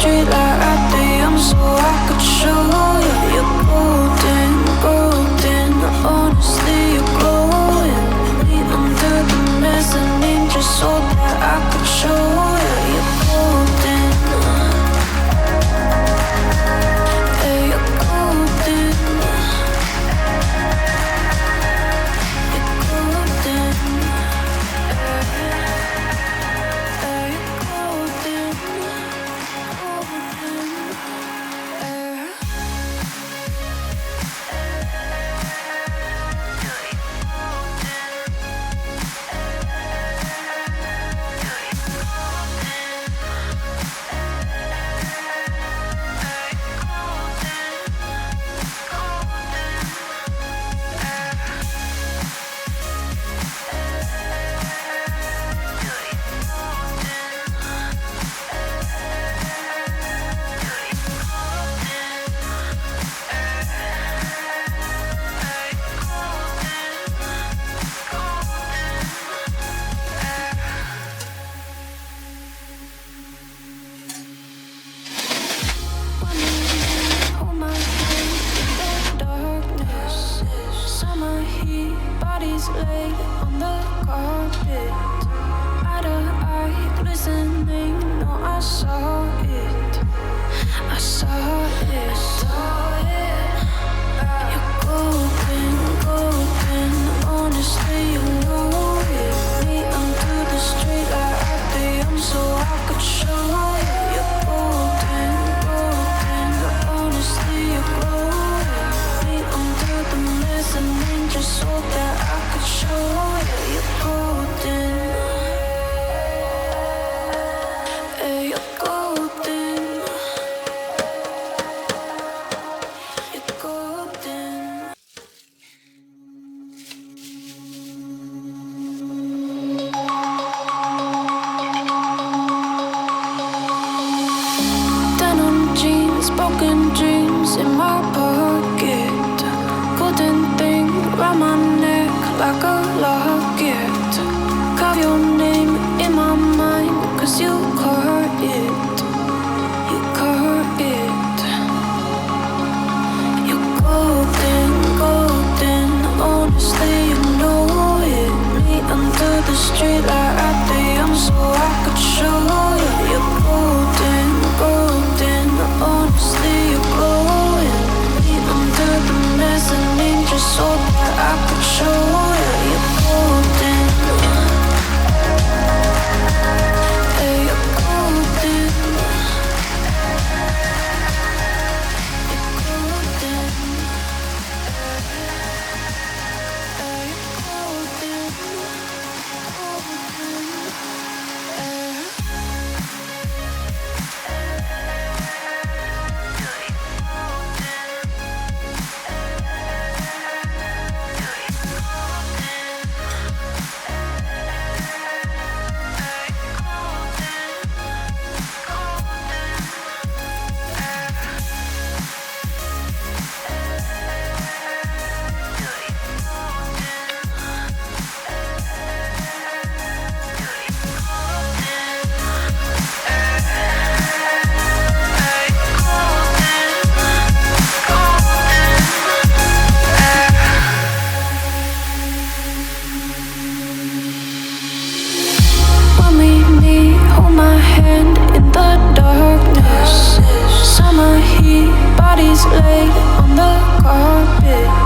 street light at the end so I could show you you're golden, golden. Honestly, you're glowing. Me under the mezzanine just so that I could show you you're golden. Yeah, you're golden. You're golden. Lay on the carpet, eye to eye, glistening. No, I saw it, I saw it. You're golden, golden. Honestly, you know it. Me under the street light at the end so I could show you you're golden, golden. Honestly, you're glowing. Me under the mezzanine just so that I could show you you're golden. Yeah, you're golden. You're golden. Denim jeans, broken dreams in my pocket. Golden thing round my neck like a locket. Carve your name in my mind, cause you caught it. You caught it. You're golden, golden. Honestly, you know it. Me under the street light at the end so I could show you you're golden, golden. Honestly, you're glowing. Me under the mezzanine just so that I could show you you're golden. Yeah, you're golden. You're golden. Yeah, you're golden. When we meet, hold my hand in the darkness. Summer heat, bodies lay on the carpet.